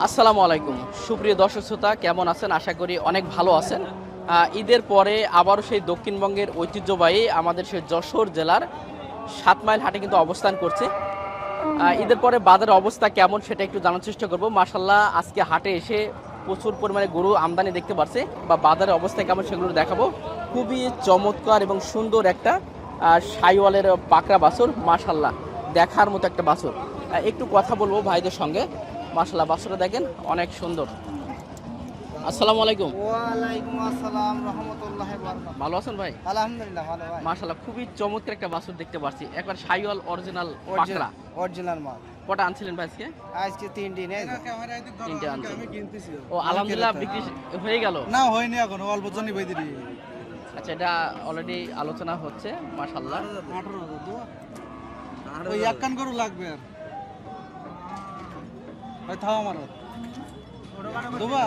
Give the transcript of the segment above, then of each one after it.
আসসালামু আলাইকুম সুপ্রিয় দর্শক শ্রোতা, কেমন আছেন? আশা করি অনেক ভালো আছেন। ঈদের পরে আবারও সেই দক্ষিণবঙ্গের ঐতিহ্যবাহী আমাদের সেই যশোর জেলার ৭ মাইল হাটে কিন্তু অবস্থান করছে। ঈদের পরে বাজারের অবস্থা কেমন সেটা একটু জানার চেষ্টা করব। মাশাআল্লাহ, আজকে হাটে এসে প্রচুর পরিমাণে গরু আমদানি দেখতে পারছে, বা বাজারের অবস্থা কেমন সেগুলো দেখাবো। খুবই চমৎকার এবং সুন্দর একটা শাইওয়ালের পাকড়া বাছুর, মাশাআল্লাহ দেখার মতো একটা বাছুর। একটু কথা বলবো ভাইদের সঙ্গে। মাশাআল্লাহ, বাছুরটা দেখেন অনেক সুন্দর। আসসালামু আলাইকুম। ওয়ালাইকুম আসসালাম রাহমাতুল্লাহি ওয়া বারাকাতুহু। ভালো আছেন ভাই? আলহামদুলিল্লাহ ভালো ভাই। মাশাআল্লাহ, খুবই চমৎকার একটা বাছুর দেখতে পাচ্ছি, একবার শাইওয়াল অরিজিনাল পাকড়া। অরিজিনাল মাল। কটা আনছিলেন ভাই আজকে? আজকে 3 দিন এই তিনটে আনছেন। ও আলহামদুলিল্লাহ বিক্রি হয়ে গেল? না হয়নি এখন, অল্প জনই বই দিই। আচ্ছা, এটা অলরেডি আলোচনা হচ্ছে। মাশাআল্লাহ, 18 ওই এক কান গরু লাগবে আর ভাই থাও আমার দুবা।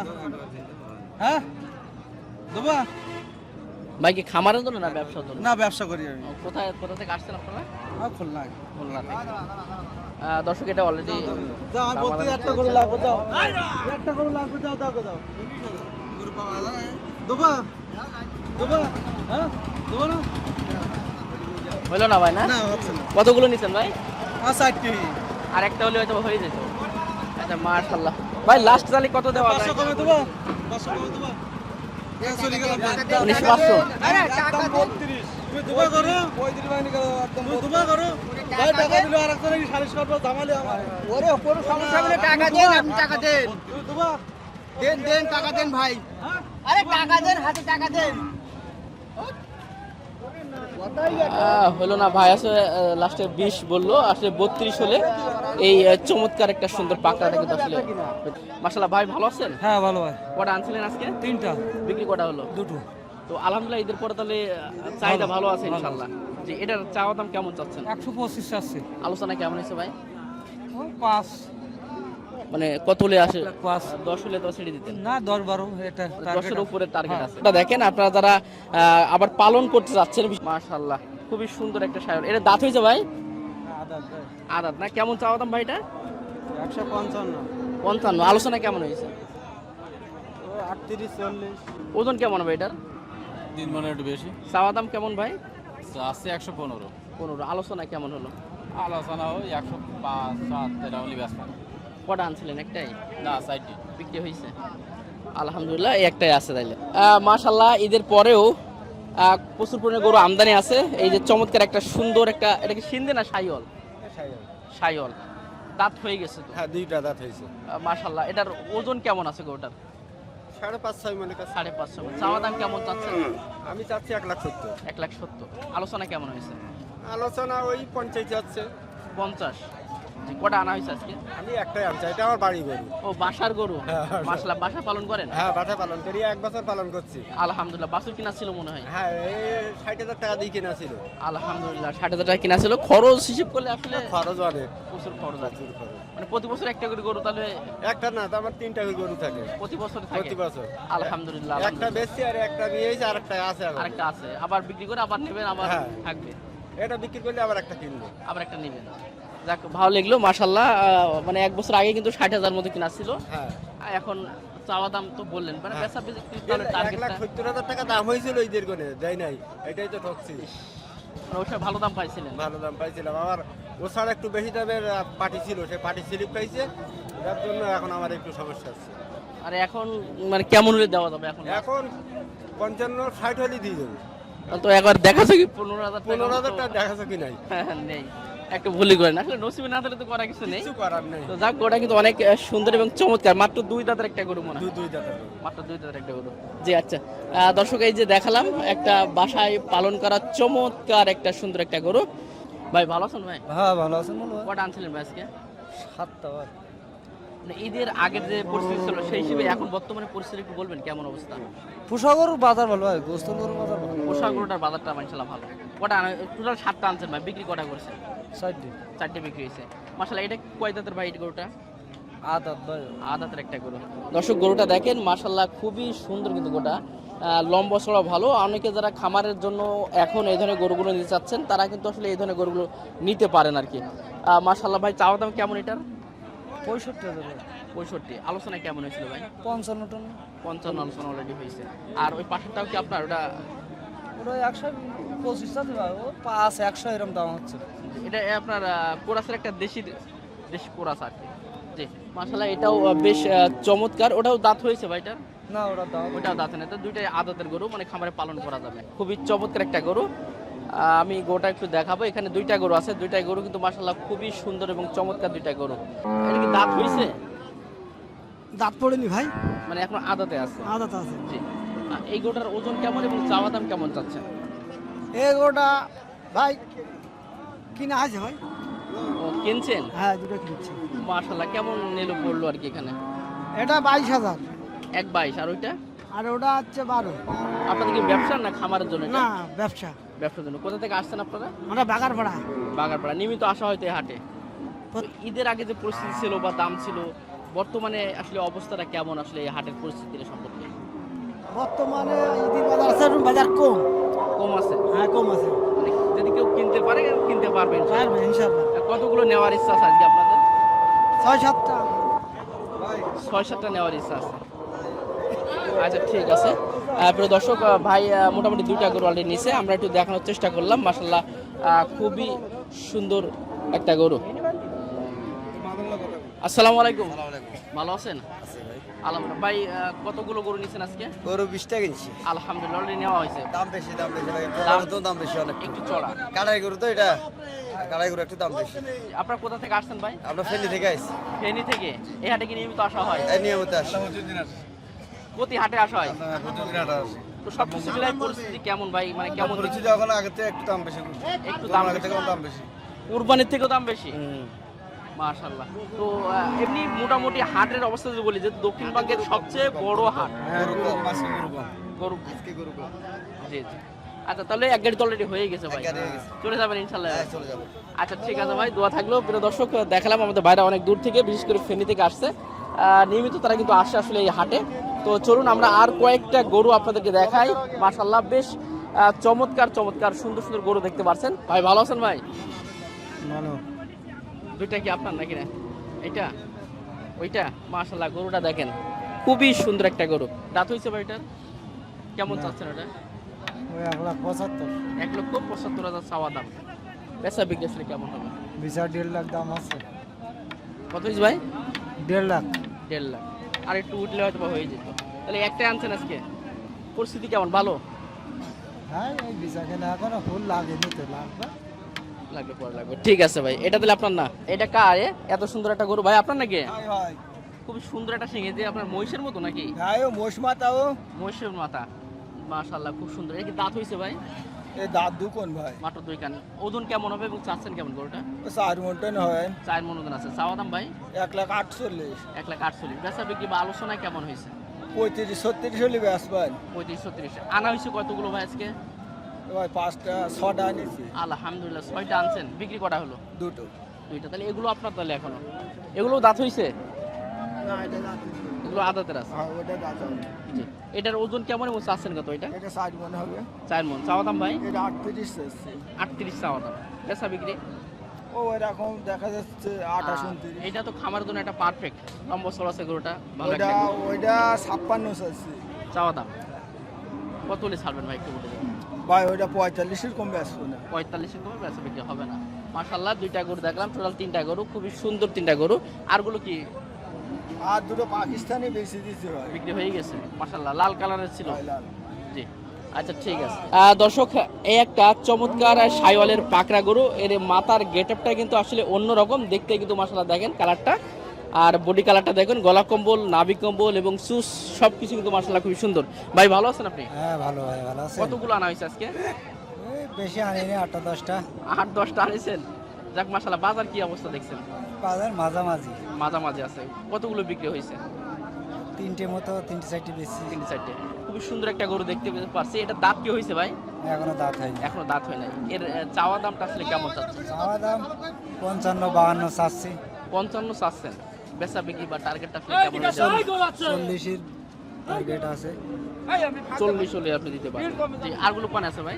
হ্যাঁ দুবা। ভাই কি খামারের জন্য না ব্যবসার জন্য? না ব্যবসা করি আমি। কোথা থেকে আসছেন আপনারা? খুলনা। খুলনা থেকে। দর্শক, এটা অলরেডি যাও আমি বলতে একটা গরু লাগবে, যাও একটা গরু লাগবে, যাও দাও দাও গরু পাওয়া যায় দুবা দুবা। হ্যাঁ দুবা না হইলো না ভাই? না না হচ্ছে না। কতগুলো নিছেন ভাই? 60টি। আর একটা হলে হয়তো হয়ে যেত। আচ্ছা, মাশাআল্লাহ ভাই, লাস্ট তাহলে কত দেওয়া যায়? 500 কমে দেবো, 500 কমে দেবো। চলে গেলাম 19,500। আরে টাকা 32 তুমি দুবা করো 35 মাইনে করো, একদম দুবা করো ভাই। টাকা দিলে আরেকজনের কি সালিশ করব, জামালে আমার ওরে কোন সমস্যা হলে টাকা দেন, আপনি টাকা দেন। দুবা দেন দেন, টাকা দেন ভাই। আরে টাকা দেন, হাতে টাকা দেন। হলো না ভাই, আসলে লাস্টে 20 বললো, আসলে 32 হলে এই চমৎকার একটা সুন্দর পাকড়াটা কিন্তু আসলে। মাশাআল্লাহ ভাই, ভালো আছেন? হ্যাঁ ভালো ভাই। কটা আনছিলেন আজকে? 3টা। বিক্রি কটা হলো? 2টো। তো আলহামদুলিল্লাহ, ঈদের পরে তাহলে চাহিদা ভালো আছে ইনশাআল্লাহ। যে এটার চাওয়া দাম কেমন চাচ্ছেন? 125 আছে। আলোচনা কেমন হয়েছে ভাই? 5 মানে কত হলে আসে? 5 10 হলে তো ছেড়ে দিতেন। না 10-12 এটা 10-এর উপরে টার্গেট আছে। এটা দেখেন, আপনারা যারা আবার পালন করতে যাচ্ছেন, মাশাআল্লাহ খুবই সুন্দর একটা শাইওয়াল। এটা দাঁত হয়েছে ভাই? আদাত না? কেমন চাওয়া দাম ভাই এটা? 155। 55। আলোচনা কেমন হয়েছে? 38-40। ওজন কেমন হবে এটার? 3 মনে একটু বেশি চাওয়া দাম কেমন ভাই? আছে 115। 15। আলোচনা কেমন হলো? আলোচনা ওই 105-7 এটা হলে ব্যস্ত। কটা আনছিলেন? একটাই? না সাইডটি বিক্রি হয়েছে আলহামদুলিল্লাহ, এই একটাই আছে তাইলে। মাশাআল্লাহ, ঈদের পরেও প্রচুর পরিমাণে গরু আমদানি আছে। এই যে চমৎকার একটা সুন্দর একটা, এটা কি সিন্ধে না শাইওয়াল? শাইওয়াল। দাঁত হয়ে গেছে তো? হ্যাঁ 2টা দাঁত হয়েছে। মাশাআল্লাহ, এটার ওজন কেমন আছে গরুটার? 5.5-6 মনে কাছে। 5.5 চাওয়া দাম কেমন চাচ্ছেন? আমি চাচ্ছি 1,70,000। 1,70,000। আলোচনা কেমন হয়েছে? আলোচনা ওই 50 যাচ্ছে। 50। জি, কটা আনা হয়েছে আজকে? আমি একটাই আনছি, এটা আমার বাড়ি গরু। ও, বাসার গরু? হ্যাঁ। মাশাআল্লাহ, বাসা পালন করেন? হ্যাঁ বাসা পালন করি, 1 বছর পালন করছি। আলহামদুলিল্লাহ। বাছুর কিনা ছিল মনে হয়? হ্যাঁ এই 60,000 টাকা দিয়ে কেনা ছিল। আলহামদুলিল্লাহ, 60,000 টাকা কিনা ছিল। খরচ হিসেব করলে আসলে খরচ অনেক। প্রচুর খরচ আছে। প্রচুর খরচ। মানে প্রতি বছর একটা করে গরু তাহলে? একটা না, তো আমার 3টা গরু থাকে প্রতি বছর থাকে? প্রতি বছর। আলহামদুলিল্লাহ। একটা বেশি আর একটা নিয়ে এসে আরেকটা আছে এখন। আরেকটা আছে, আবার বিক্রি করে আবার নেবেন, আবার হ্যাঁ। থাকবে, এটা বিক্রি করলে আবার একটা কিনবো। আবার একটা নেবেন। যাক, ভালো লাগলো মাশাআল্লাহ। মানে 1 বছর আগে কিন্তু 60,000 মতো কিনা ছিল। হ্যাঁ এখন চাওয়া দাম তো বললেন, মানে হ্যাঁ। বেচা বিক্রি তাহলে টার্গেটটা? 1,70,000 টাকা দাম হয়েছিল ঈদের কোণে, দেয় নাই, এটাই তো ঠকছি। মানে ওই সময় ভালো দাম পাইছিলেন? ভালো দাম পাইছিলাম, আবার ও ছাড়া একটু বেশি দামের পার্টি ছিল, সে পার্টি স্লিপ পাইছে, যার জন্য এখন আমার একটু সমস্যা আছে। আর এখন মানে কেমন হলে দেওয়া যাবে এখন? এখন 55-60 হলে দিয়ে দেবো। তো একবার দেখাছো কি 15,000 টাকা? 15,000 টাকা দেখাছো কি নাই? হ্যাঁ, নেই, একটু ভুলই করেন, আসলে নসিবে না থাকলে তো করা কিছু নেই। কিছু করার নেই। তো যাক, ওটা কিন্তু অনেক সুন্দর এবং চমৎকার। মাত্র 2 দাঁতের একটা গরু মনে হয়? দুই দাঁতের গরু। মাত্র 2 দাঁতের একটা গরু। জি আচ্ছা, দর্শক, এই যে দেখালাম একটা বাসায় পালন করা চমৎকার একটা সুন্দর একটা গরু। ভাই ভালো আছেন ভাই? হ্যাঁ ভালো আছেন বলো। কটা আনছিলেন ভাই আজকে? 7টা। মানে ঈদের আগের যে পরিস্থিতি ছিল সেই হিসেবে এখন বর্তমানে পরিস্থিতি একটু বলবেন কেমন অবস্থা? পোষা গরুর বাজার ভালো হয়, গোস্ত গরুর বাজার ভালো। পোষা গরুটার বাজারটা মাশাআল্লাহ ভালো। কটা টোটাল 7টা আনছেন ভাই, বিক্রি কটা করছেন? 60টি। 4টে বিক্রি হয়েছে মাশাআল্লাহ। এটা কয় দাঁতের ভাই এই গরুটা? আদাত ভাই। আদাতের একটা গরু। দর্শক, গরুটা দেখেন মাশাআল্লাহ, খুবই সুন্দর কিন্তু গরুটা। লম্বা চড়া ভালো। অনেকে যারা খামারের জন্য এখন এই ধরনের গরুগুলো নিতে চাচ্ছেন, তারা কিন্তু আসলে এই ধরনের গরুগুলো নিতে পারেন আর কি। মাশাআল্লাহ ভাই, চাওয়া দাম কেমন এটার? 65,000 65 আলোচনা কেমন হয়েছিল ভাই? 55 টন 55 আলোচনা অলরেডি হয়েছে। আর ওই পাশেরটাও কি আপনার? ওটা ওটা 125 আছে ভাই, ও 5 100 এরকম দাম হচ্ছে। এটা আপনার কোরাসের একটা দেশি কোরাস আর কি। জি মাশাআল্লাহ, এটাও বেশ চমৎকার। ওটাও দাঁত হয়েছে ভাই এটা? না ওটা দাম ওটাও দাঁত নেই, তো দুইটাই আদতের গরু, মানে খামারে পালন করা যাবে। খুবই চমৎকার একটা গরু। আমি গরুটা একটু দেখাবো। এখানে দুইটা গরু আছে, দুইটাই গরু কিন্তু মাশাআল্লাহ খুবই সুন্দর এবং চমৎকার দুইটা গরু। এটা কি দাঁত হয়েছে? দাঁত পড়েনি ভাই, মানে এখন আদতে আছে। আদাত আছে। জি। এই গরুটার ওজন কেমন এবং চাওয়া দাম কেমন চাচ্ছে? এগোটা ভাই কিনা আছে ভাই? ও কিনছেন? হ্যাঁ দুটো কিনছি। মাশাআল্লাহ, কেমন নিল পড়লো আর কি এখানে? এটা 22,000 1.22। আর ওইটা? আর ওটা হচ্ছে 12। আপনাদের কি ব্যবসা না খামারের জন্য এটা? না ব্যবসা, ব্যবসার জন্য। কোথা থেকে আসছেন আপনারা? আমরা বাগার ভাড়া। বাগারপাড়া। নিয়মিত আসা হয়তো এই হাটে। তো ঈদের আগে যে পরিস্থিতি ছিল বা দাম ছিল, বর্তমানে আসলে অবস্থাটা কেমন আসলে এই হাটের পরিস্থিতির সম্পর্কে? বর্তমানে ঈদি বাজার আছে, বাজার কম কম আছে? হ্যাঁ কম আছে। মানে যদি কেউ কিনতে পারে কিনতে পারবে ইনশাআল্লাহ। পারবে ইনশাআল্লাহ। কতগুলো নেওয়ার ইচ্ছা আছে আজকে আপনাদের? 6-7টা 6-7টা নেওয়ার ইচ্ছা আছে। আচ্ছা ঠিক আছে। প্রিয় দর্শক, ভাই মোটামুটি দুইটা গরু অলরেডি নিছে, আমরা একটু দেখানোর চেষ্টা করলাম। মাশাআল্লাহ খুবই সুন্দর একটা গরু। আসসালামু আলাইকুম। ভালো আছেন? আলহামদুলিল্লাহ। ভাই কতগুলো গরু নিছেন আজকে? গরু 20টা কিনছি। আলহামদুলিল্লাহ অলরেডি নেওয়া হয়েছে। দাম বেশি ভাই, দাম বেশি অনেক। একটু চড়া। কাড়াই গরু তো এটা, কাড়াই গরু একটু দাম বেশি। আপনার কোথা থেকে আসছেন ভাই? আমরা ফেনী থেকে আইছি। ফেনী থেকে? এই হাটে কি নিয়মিত আসা হয়? এই নিয়মিত আসি। প্রতি হাটে আসা হয়? তো সব কিছু মিলাই পরিস্থিতি কেমন ভাই? মানে কেমন? পরিচিত এখন আগে থেকে একটু দাম বেশি। একটু দাম আগে বেশি। থেকে দাম বেশি। কুরবানির থেকেও দাম বেশি? মাশাআল্লাহ। তো এমনি মোটামুটি হাটের অবস্থা যদি বলি, যে দক্ষিণবঙ্গের সবচেয়ে বড় হাট গরু। জি জি। আচ্ছা তাহলে এক গাড়ি তো অলরেডি হয়ে গেছে ভাই, চলে যাবেন ইনশাআল্লাহ? চলে যাবো। আচ্ছা ঠিক আছে ভাই, দোয়া থাকলো। প্রিয় দর্শক, দেখালাম আমাদের ভাইরা অনেক দূর থেকে, বিশেষ করে ফেনী থেকে আসছে। নিয়মিত তারা কিন্তু আসে আসলে এই হাটে। তো চলুন আমরা আর কয়েকটা গরু আপনাদেরকে দেখাই। মাশাআল্লাহ বেশ চমৎকার সুন্দর সুন্দর গরু দেখতে পাচ্ছেন। ভাই ভালো আছেন ভাই? ভালো। দুইটা কি আপনার নাকি না? এটা ওইটা? মাশাআল্লাহ গরুটা দেখেন, খুবই সুন্দর একটা গরু। দাঁত হয়েছে ভাই এটার? কেমন চাচ্ছেন ওটা? ওই 1,75,000। 1,75,000 চাওয়া দাম। বেচা বিক্রি আসলে কেমন হবে? 1.5 লাখ দাম আছে। কত হয়েছে ভাই? 1.5 লাখ। 1.5 লাখ। আর একটু উঠলে হয়তো বা হয়ে যেত। তাহলে একটাই আনছেন আজকে? পরিস্থিতি কেমন? ভালো হ্যাঁ এই বিসা খেলে এখনো ফুল লাগেনি তো, লাগবে লাগবে, পরে লাগবে। ঠিক আছে ভাই, এটা তাহলে আপনার না? এটা কার? এত সুন্দর একটা গরু ভাই আপনার নাকি? ভাই খুব সুন্দর একটা শিঙে, যে আপনার মহিষের মতো নাকি? ভাই ও মোষ মাতাও। মহিষের মাথা। মাশাআল্লাহ খুব সুন্দর। এটা কি দাঁত হয়েছে ভাই? এ দাঁত দুকোন ভাই। মাত্র 2 কান। ওজন কেমন হবে এবং চাচ্ছেন কেমন গরুটা? 4 মন হয়। 4 মন ওজন আছে। চাওয়া দাম ভাই? 1,48,000। 1,48,000। বেচা বিক্রি বা আলোচনা কেমন হয়েছে? 35-36 হলে ব্যাস ভাই। 35-36। আনা হয়েছে কতগুলো ভাই আজকে? ভাই 5টা 6টা আনিছি। আলহামদুলিল্লাহ 6টা আনছেন। বিক্রি করা হলো দুটো। 2টা। তাহলে এগুলো আপনার তাহলে এখনো? এগুলো দাঁত হয়েছে? না এটা দাঁত। এগুলো আদাতের আছে? হ্যাঁ ওটা দাঁত হবে। জি। এটার ওজন কেমন এবং চাচ্ছেন কত এটা? এটা 60 মন হবে। 4 মন। চাওয়া দাম ভাই? এটা 38 আছে। 38 চাওয়া দাম। বেচা বিক্রি? ও এরকম দেখা যাচ্ছে 28-29। এটা তো খামারের জন্য একটা পারফেক্ট লম্বা চড়া আছে গরুটা, ভালো ওটা একটা গরু। ওইটা 56 আছে। চাওয়া দাম কত হলে ছাড়বেন ভাই একটু বলে দেবেন? ভাই ওইটা 45 এর কম আসবে না। 45 এর কমে বেচা বিক্রি হবে না। মাশাআল্লাহ 2টা গরু দেখলাম, টোটাল 3টা গরু, খুবই সুন্দর 3টা গরু। আরগুলো কি আর দুটো পাকিস্তানি বেশি দিতে হয়। বিক্রি হয়ে গেছে? মাশাআল্লাহ লাল কালারের ছিল। ভাই লাল। জি আচ্ছা ঠিক আছে। দর্শক, এই একটা চমৎকার সাইওয়ালের পাকড়া গরু। এর মাথার গেটআপটা কিন্তু আসলে অন্যরকম দেখতে, কিন্তু মাশাআল্লাহ দেখেন কালারটা, আর বডি কালারটা দেখুন, গলা কম্বল, নাভি কম্বল এবং সুস সবকিছু কিন্তু মাশাআল্লাহ খুবই সুন্দর। ভাই ভালো আছেন আপনি? হ্যাঁ ভালো ভাই, ভালো আছে। কতগুলো আনা হয়েছে আজকে? বেশি আনিনি, 8-10টা। 8-10টা আনিছেন? যাক মাশাআল্লাহ। বাজার কি অবস্থা দেখছেন? বাজার মাঝামাঝি। মাঝামাঝি আছে। কতগুলো বিক্রি হয়েছে? 3টে মতো, 3-4টে বেশি। 3-4টে। খুবই সুন্দর একটা গরু দেখতে পাচ্ছি। এটা দাঁত কি হয়েছে ভাই? এখনো দাঁত হয়নি। এখনো দাঁত হয় নাই। এর চাওয়া দামটা আসলে কেমন চাচ্ছেন? চাওয়া দাম 55-52 চাচ্ছি। 55 চাচ্ছেন। বেচা বিক্রি বা টার্গেটটা আসলে কেমন? 40-এর টার্গেট আছে। 40 হলে আপনি দিতে পারেন। জি। আরগুলো কোন আছে ভাই?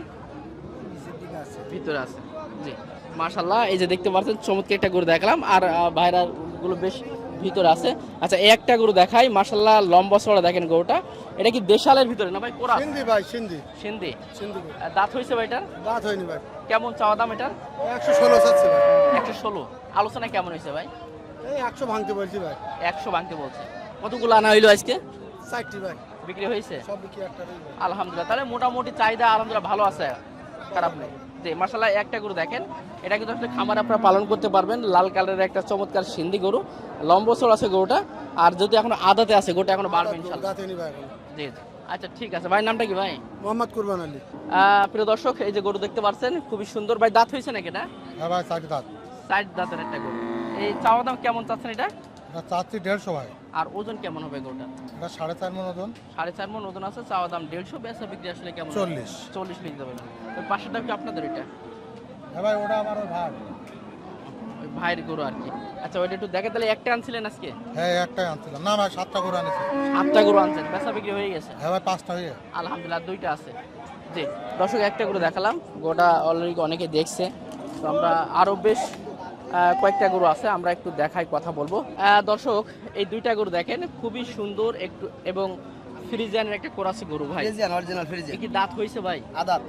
নিচের দিকে আছে। ভিতরে আছে। জি মাশাআল্লাহ। এই যে দেখতে পাচ্ছেন চমৎকার একটা গরু দেখলাম। আর ভাইরা গুলো বেশ ভিতরে আছে। আচ্ছা এই একটা গরু দেখাই, মাশাআল্লাহ লম্বা চড়া দেখেন গরুটা। এটা কি দেশালের ভিতরে না ভাই? কোরা সিন্ধি ভাই, সিন্ধি সিন্ধি। সিন্ধি দাঁত হয়েছে ভাই এটার? দাঁত হয়নি ভাই। কেমন চাওয়া দাম এটার? 116 চাচ্ছে ভাই। 116। আলোচনা কেমন হয়েছে ভাই? এই 100 ভাঙতে বলছি ভাই। 100 ভাঙতে বলছে। কতগুলো আনা হইলো আজকে? 60টি ভাই। বিক্রি হয়েছে? সব বিক্রি একটা ভাই। আলহামদুলিল্লাহ, তাহলে মোটামুটি চাহিদা আলহামদুলিল্লাহ ভালো আছে, খারাপ নেই। যে মাশাআল্লাহ একটা গরু দেখেন, এটা কিন্তু আসলে খামার আপনারা পালন করতে পারবেন। লাল কালারের একটা চমৎকার সিন্ধি গরু, লম্বসর আছে গরুটা। আর যদি এখনো আদাতে আছে গরুটা, এখনো বাড়বে ইনশাআল্লাহ। দাঁত হয়নি ভাই এখন। জি জি। আচ্ছা ঠিক আছে ভাই, নামটা কি ভাই? মোহাম্মদ কুরবান আলী। প্রিয় দর্শক, এই যে গরু দেখতে পাচ্ছেন খুবই সুন্দর। ভাই দাঁত হয়েছে নাকি এটা? হ্যাঁ ভাই, 60 দাঁত। 60 দাঁতের একটা গরু। এই চাওয়া দাম কেমন চাচ্ছেন এটা? এটা চাচ্ছি 150 ভাই। আর ওজন কেমন হবে গরুটা? এটা 4.5 মণ ওজন। 4.5 মণ ওজন আছে, চাওয়া দাম 150, বেচা বিক্রি আসলে কেমন? 40 লিখে দেবেন। ওই পাশেরটা কি আপনাদের এটা? হ্যাঁ ভাই, ওটা আমার ওই ভাই। ওই ভাইয়ের গরু আর কি। আচ্ছা ওইটা একটু দেখে, তাহলে একটা আনছিলেন আজকে? হ্যাঁ, একটাই আনছিলাম। না ভাই, 7টা করে আনিছি। 7টা গরু আনছেন, বেচা বিক্রি হয়ে গেছে? হ্যাঁ ভাই, 5টা হয়ে। আলহামদুলিল্লাহ, 2টা আছে। জি দর্শক, একটা গরু দেখালাম, গোটা অলরেডি অনেকে দেখছে। তো আমরা আরও বেশ কয়েকটা গরু আছে, আমরা একটু দেখাই, কথা বলবো। দর্শক এই 2টা গরু দেখেন, খুবই সুন্দর একটু, এবং ফ্রিজিয়ানের একটা কোরাসি গরু ভাই। Friesian, original Friesian. এ কি দাঁত হয়েছে ভাই? আদাত।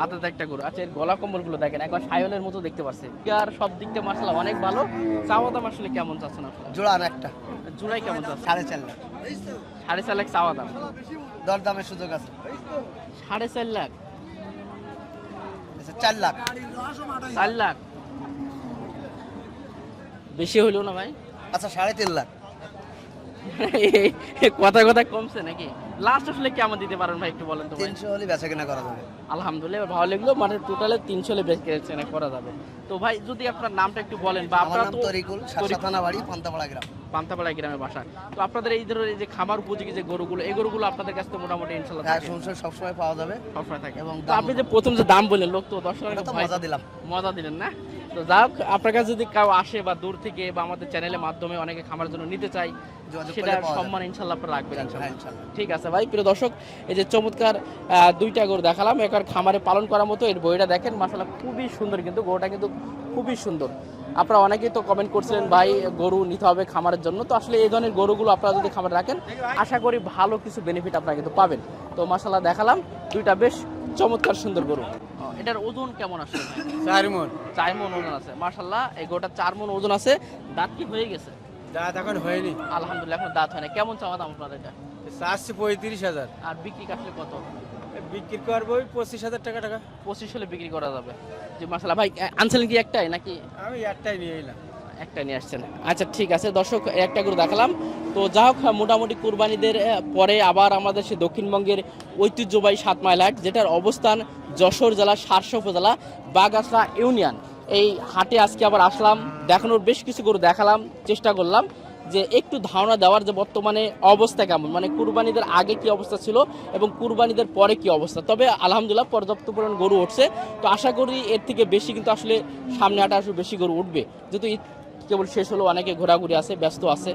আদাতে একটা গরু। আচ্ছা এর গলা কম্বলগুলো দেখেন, একবার সায়লের মতো দেখতে পাচ্ছে। আর সব দিক থেকে মাশাআল্লাহ অনেক ভালো। চাওয়া দাম আসলে কেমন চাচ্ছেন আপনারা? জোড়ান একটা। জোড়াই কেমন চাচ্ছেন? 4.5 লাখ। 4.5 লাখ চাওয়া দাম। দর দামের সুযোগ আছে। 4.5 লাখ? আচ্ছা, 4 লাখ। 4 লাখ বেশি হইলো না ভাই? আচ্ছা, 3.5 লাখ। কথা কথা কমছে নাকি? লাস্ট আসলে কেমন দিতে পারেন ভাই, একটু বলেন তো ভাই। 300 হলে বেচা কেনা করা যাবে। আলহামদুলিল্লাহ, এবার ভালো লাগলো, মানে টোটালে 300 হলে বেশ কেনা করা যাবে। তো ভাই যদি আপনার নামটা একটু বলেন, বা আমার আপনারা নাম তো তরিকুল, সাতটা থানা বাড়ি, পান্তাপাড়া গ্রাম। পান্তাপাড়া গ্রামের বাসা। তো আপনাদের এই ধরনের এই যে খামার উপযোগী যে গরুগুলো, এই গরুগুলো আপনাদের কাছে তো মোটামুটি ইনশাআল্লাহ হ্যাঁ, থাকে? সংসার সবসময় পাওয়া যাবে। সবসময় থাকে। এবং তো আপনি যে প্রথম যে দাম বললেন, লোক তো দর্শক এটা তো মজা দিলাম। মজা দিলেন না? তো যাক, আপনার কাছে যদি কেউ আসে বা দূর থেকে, বা আমাদের চ্যানেলের মাধ্যমে অনেকে খামার জন্য নিতে চাই, যোগাযোগ সেটা করলে পাওয়া সম্মান ইনশাআল্লাহ আপনারা রাখবেন হ্যাঁ, ইনশাআল্লাহ। ইনশাআল্লাহ। ঠিক আছে ভাই। প্রিয় দর্শক, এই যে চমৎকার 2টা গরু দেখালাম, একবার খামারে পালন করার মতো। এর বইটা দেখেন মাশাআল্লাহ খুবই সুন্দর, কিন্তু গরুটা কিন্তু খুবই সুন্দর। আপনারা অনেকেই তো কমেন্ট করছিলেন ভাই গরু নিতে হবে খামারের জন্য। তো আসলে এই ধরনের গরুগুলো আপনারা যদি খামারে রাখেন, আশা করি ভালো কিছু বেনিফিট আপনারা কিন্তু পাবেন। তো মাশাআল্লাহ দেখালাম 2টা বেশ চমৎকার সুন্দর গরু। এটার ওজন কেমন আসলে ভাই? 4 মণ। 4 মণ ওজন আছে মাশাআল্লাহ। এই গরুটা 4 মণ ওজন আছে। দাঁত কি হয়ে গেছে? দাঁত এখন হয়নি। আলহামদুলিল্লাহ, এখন দাঁত হয় না। কেমন চাওয়া দাম আপনাদের এটা? চাচ্ছি 35,000। আর বিক্রি আসলে কত? বিক্রি করবো 25,000 টাকা। 25 হলে বিক্রি করা যাবে। যে মাশাআল্লাহ ভাই, আনছিলেন কি একটাই নাকি? আমি একটাই নিয়ে এলাম। একটা নিয়ে আসছেন। আচ্ছা ঠিক আছে দর্শক, একটা করে দেখালাম। তো যা হোক, মোটামুটি কুরবানিদের পরে আবার আমাদের সে দক্ষিণবঙ্গের ঐতিহ্যবাহী 7 মাইল হাট, যেটার অবস্থান যশোর জেলার শার্শা উপজেলা বাগাসরা ইউনিয়ন। এই হাটে আজকে আবার আসলাম, দেখানোর বেশ কিছু গরু দেখালাম, চেষ্টা করলাম যে একটু ধারণা দেওয়ার যে বর্তমানে অবস্থা কেমন, মানে কুরবানিদের আগে কি অবস্থা ছিল এবং কুরবানিদের পরে কি অবস্থা। তবে আলহামদুলিল্লাহ পর্যাপ্ত পরিমাণ গরু উঠছে। তো আশা করি এর থেকে বেশি কিন্তু আসলে সামনে হাটে আসলে বেশি গরু উঠবে, যেহেতু ঈদ কেবল শেষ হলো, অনেকে ঘোরাঘুরি আছে, ব্যস্ত আছে।